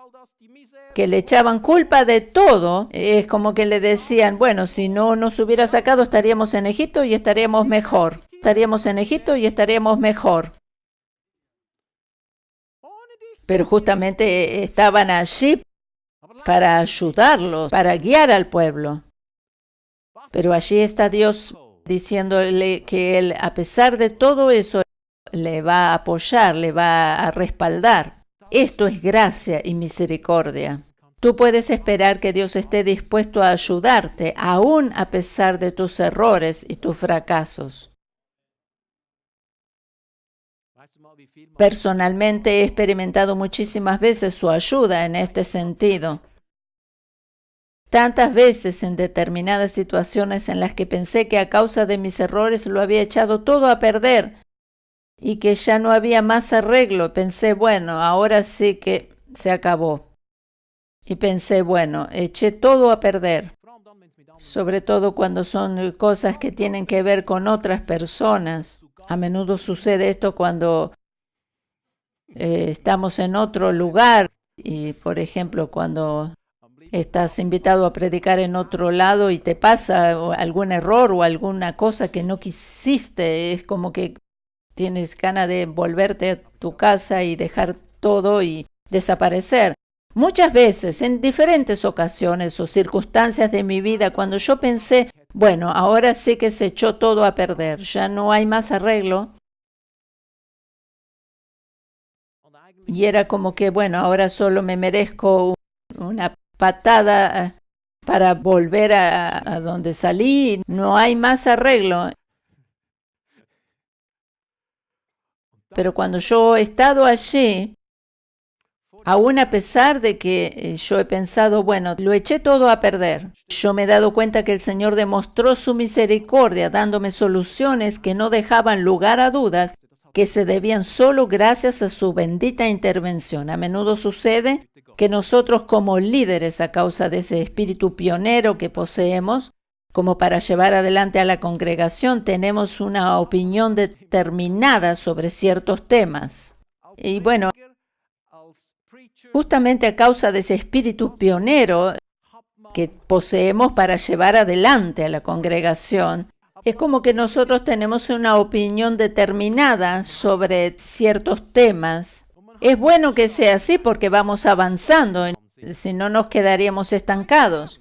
que le echaban culpa de todo, es como que le decían, bueno, si no nos hubiera sacado estaríamos en Egipto y estaríamos mejor. Estaríamos en Egipto y estaríamos mejor. Pero justamente estaban allí para ayudarlos, para guiar al pueblo. Pero allí está Dios diciéndole que Él, a pesar de todo eso, le va a apoyar, le va a respaldar. Esto es gracia y misericordia. Tú puedes esperar que Dios esté dispuesto a ayudarte, aún a pesar de tus errores y tus fracasos. Personalmente he experimentado muchísimas veces su ayuda en este sentido. Tantas veces en determinadas situaciones en las que pensé que a causa de mis errores lo había echado todo a perder y que ya no había más arreglo. Pensé, bueno, ahora sí que se acabó. Y pensé, bueno, eché todo a perder. Sobre todo cuando son cosas que tienen que ver con otras personas. A menudo sucede esto cuando estamos en otro lugar y, por ejemplo, cuando estás invitado a predicar en otro lado y te pasa algún error o alguna cosa que no quisiste. Es como que tienes ganas de volverte a tu casa y dejar todo y desaparecer. Muchas veces, en diferentes ocasiones o circunstancias de mi vida, cuando yo pensé, bueno, ahora sí que se echó todo a perder, ya no hay más arreglo. Y era como que, bueno, ahora solo me merezco una patada para volver a donde salí, no hay más arreglo. Pero cuando yo he estado allí, aún a pesar de que yo he pensado, bueno, lo eché todo a perder, yo me he dado cuenta que el Señor demostró su misericordia, dándome soluciones que no dejaban lugar a dudas, que se debían solo gracias a su bendita intervención. A menudo sucede que nosotros como líderes, a causa de ese espíritu pionero que poseemos, como para llevar adelante a la congregación, tenemos una opinión determinada sobre ciertos temas. Y bueno, justamente a causa de ese espíritu pionero que poseemos para llevar adelante a la congregación, es como que nosotros tenemos una opinión determinada sobre ciertos temas. Es bueno que sea así porque vamos avanzando, si no nos quedaríamos estancados.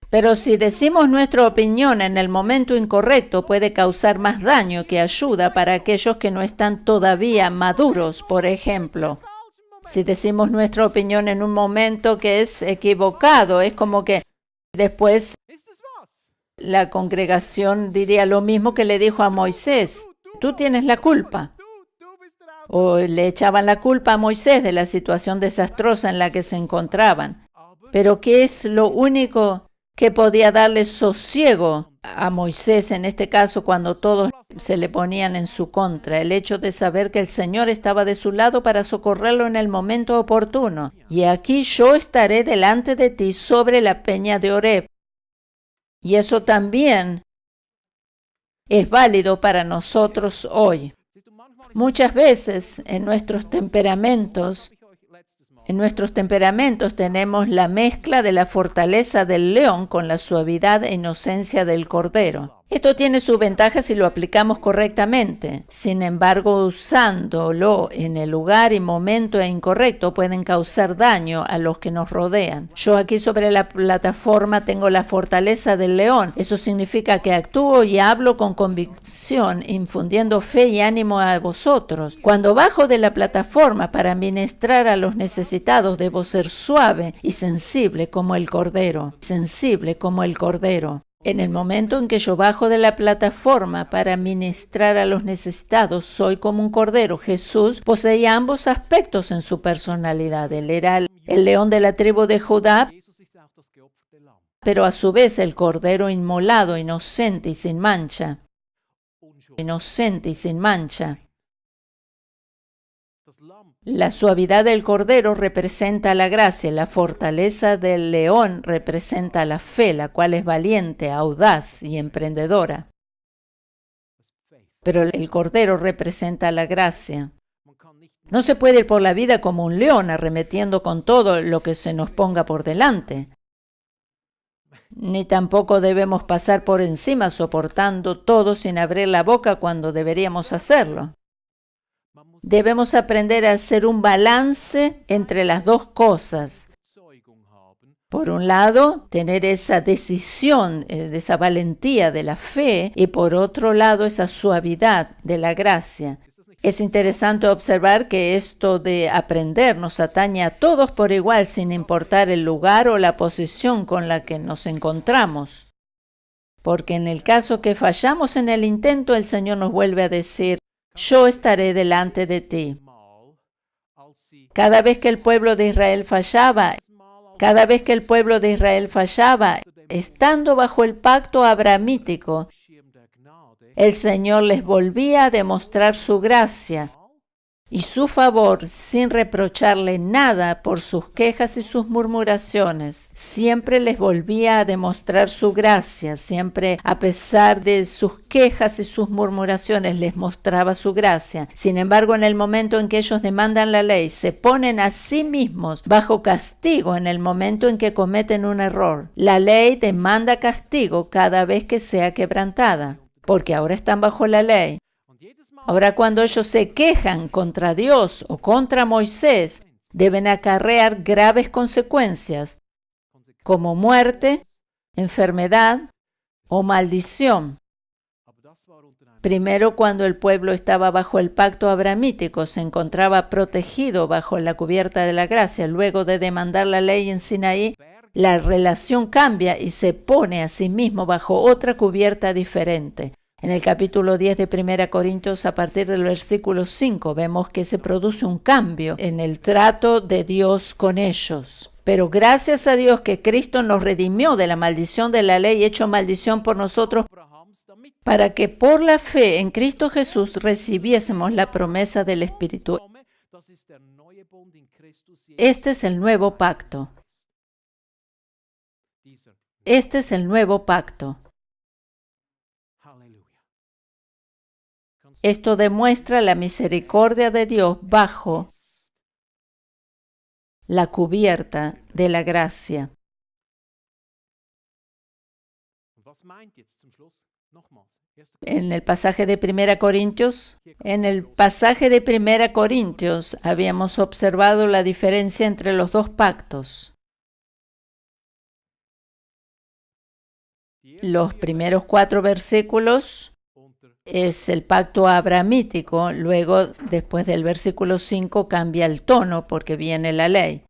Pero si decimos nuestra opinión en el momento incorrecto, puede causar más daño que ayuda para aquellos que no están todavía maduros, por ejemplo. Si decimos nuestra opinión en un momento que es equivocado, es como que después la congregación diría lo mismo que le dijo a Moisés: tú tienes la culpa. o le echaban la culpa a Moisés de la situación desastrosa en la que se encontraban. Pero ¿qué es lo único que podía darle sosiego a Moisés en este caso cuando todos se le ponían en su contra? El hecho de saber que el Señor estaba de su lado para socorrerlo en el momento oportuno. Y aquí yo estaré delante de ti sobre la peña de Horeb. Y eso también es válido para nosotros hoy. Muchas veces en nuestros temperamentos tenemos la mezcla de la fortaleza del león con la suavidad e inocencia del cordero. Esto tiene sus ventajas si lo aplicamos correctamente. Sin embargo, usándolo en el lugar y momento incorrecto pueden causar daño a los que nos rodean. Yo aquí sobre la plataforma tengo la fortaleza del león. Eso significa que actúo y hablo con convicción, infundiendo fe y ánimo a vosotros. Cuando bajo de la plataforma para ministrar a los necesitados, debo ser suave y sensible como el cordero. Sensible como el cordero. En el momento en que yo bajo de la plataforma para ministrar a los necesitados, soy como un cordero. Jesús poseía ambos aspectos en su personalidad. Él era el león de la tribu de Judá, pero a su vez el cordero inmolado, inocente y sin mancha. Inocente y sin mancha. La suavidad del cordero representa la gracia, la fortaleza del león representa la fe, la cual es valiente, audaz y emprendedora. Pero el cordero representa la gracia. No se puede ir por la vida como un león arremetiendo con todo lo que se nos ponga por delante. Ni tampoco debemos pasar por encima soportando todo sin abrir la boca cuando deberíamos hacerlo. Debemos aprender a hacer un balance entre las dos cosas. Por un lado, tener esa decisión, esa valentía de la fe, y por otro lado, esa suavidad de la gracia. Es interesante observar que esto de aprender nos atañe a todos por igual, sin importar el lugar o la posición con la que nos encontramos. Porque en el caso que fallamos en el intento, el Señor nos vuelve a decir: yo estaré delante de ti. Cada vez que el pueblo de Israel fallaba, estando bajo el pacto abrahamítico, el Señor les volvía a demostrar su gracia y su favor sin reprocharle nada por sus quejas y sus murmuraciones. Siempre les volvía a demostrar su gracia, siempre a pesar de sus quejas y sus murmuraciones les mostraba su gracia. Sin embargo, en el momento en que ellos demandan la ley, se ponen a sí mismos bajo castigo en el momento en que cometen un error. La ley demanda castigo cada vez que sea quebrantada, porque ahora están bajo la ley. Ahora, cuando ellos se quejan contra Dios o contra Moisés, deben acarrear graves consecuencias, como muerte, enfermedad o maldición. Primero, cuando el pueblo estaba bajo el pacto abrahamítico, se encontraba protegido bajo la cubierta de la gracia. Luego de demandar la ley en Sinaí, la relación cambia y se pone a sí mismo bajo otra cubierta diferente. En el capítulo 10 de 1 Corintios, a partir del versículo 5, vemos que se produce un cambio en el trato de Dios con ellos. Pero gracias a Dios que Cristo nos redimió de la maldición de la ley, hecho maldición por nosotros, para que por la fe en Cristo Jesús recibiésemos la promesa del Espíritu. Este es el nuevo pacto. Este es el nuevo pacto. Esto demuestra la misericordia de Dios bajo la cubierta de la gracia. En el pasaje de 1 Corintios, habíamos observado la diferencia entre los dos pactos. Los primeros 4 versículos es el pacto abrahamítico, luego después del versículo 5 cambia el tono porque viene la ley.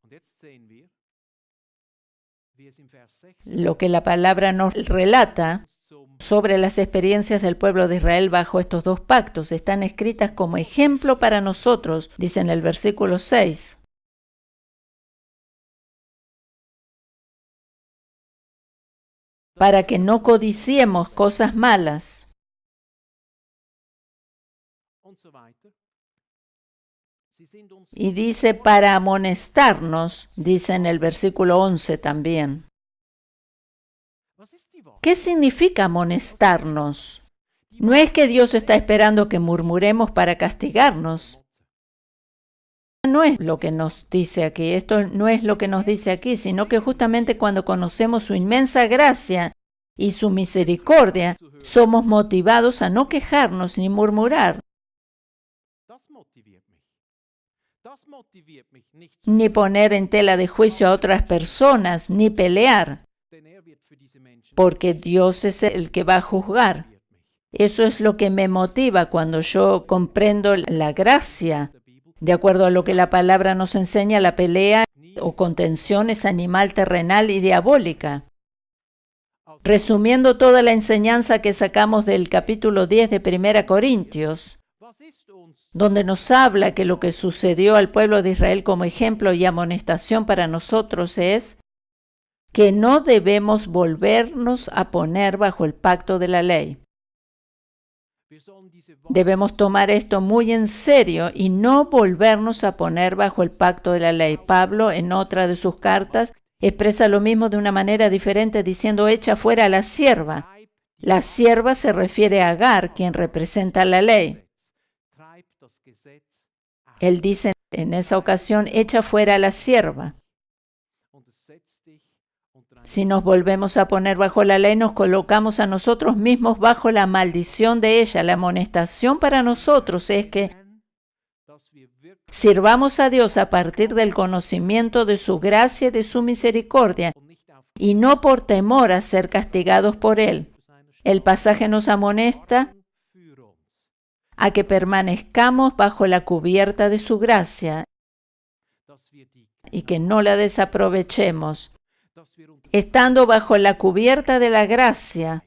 Lo que la palabra nos relata sobre las experiencias del pueblo de Israel bajo estos dos pactos. Están escritas como ejemplo para nosotros, dice en el versículo 6. Para que no codiciemos cosas malas. Y dice para amonestarnos, dice en el versículo 11 también. ¿Qué significa amonestarnos? No es que Dios está esperando que murmuremos para castigarnos. No es lo que nos dice aquí, esto no es lo que nos dice aquí, sino que justamente cuando conocemos su inmensa gracia y su misericordia, somos motivados a no quejarnos ni murmurar, ni poner en tela de juicio a otras personas, ni pelear, porque Dios es el que va a juzgar. Eso es lo que me motiva cuando yo comprendo la gracia. De acuerdo a lo que la palabra nos enseña, la pelea o contención es animal, terrenal y diabólica. Resumiendo toda la enseñanza que sacamos del capítulo 10 de 1 Corintios, donde nos habla que lo que sucedió al pueblo de Israel como ejemplo y amonestación para nosotros es que no debemos volvernos a poner bajo el pacto de la ley. Debemos tomar esto muy en serio y no volvernos a poner bajo el pacto de la ley. Pablo, en otra de sus cartas, expresa lo mismo de una manera diferente diciendo echa fuera a la sierva. La sierva se refiere a Agar, quien representa la ley. Él dice en esa ocasión echa fuera a la sierva. Si nos volvemos a poner bajo la ley, nos colocamos a nosotros mismos bajo la maldición de ella. La amonestación para nosotros es que sirvamos a Dios a partir del conocimiento de su gracia y de su misericordia, y no por temor a ser castigados por Él. El pasaje nos amonesta a que permanezcamos bajo la cubierta de su gracia y que no la desaprovechemos. Estando bajo la cubierta de la gracia,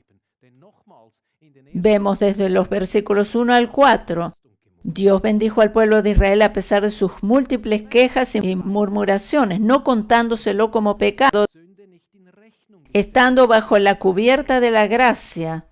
vemos desde los versículos 1 al 4, Dios bendijo al pueblo de Israel a pesar de sus múltiples quejas y murmuraciones, no contándoselo como pecado. Estando bajo la cubierta de la gracia,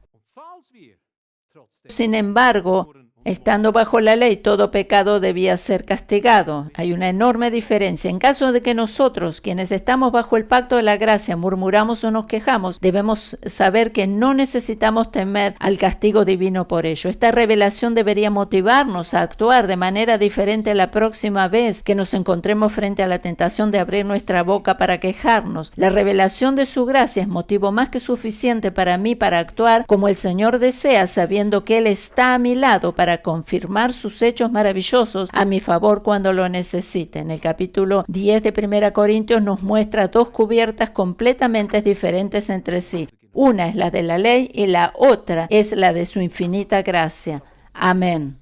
sin embargo, estando bajo la ley, todo pecado debía ser castigado. Hay una enorme diferencia. En caso de que nosotros, quienes estamos bajo el pacto de la gracia, murmuramos o nos quejamos, debemos saber que no necesitamos temer al castigo divino por ello. Esta revelación debería motivarnos a actuar de manera diferente la próxima vez que nos encontremos frente a la tentación de abrir nuestra boca para quejarnos. La revelación de su gracia es motivo más que suficiente para mí para actuar como el Señor desea, sabiendo que Él está a mi lado para confirmar sus hechos maravillosos a mi favor cuando lo necesite. En el capítulo 10 de 1 Corintios nos muestra dos cubiertas completamente diferentes entre sí. Una es la de la ley y la otra es la de su infinita gracia. Amén.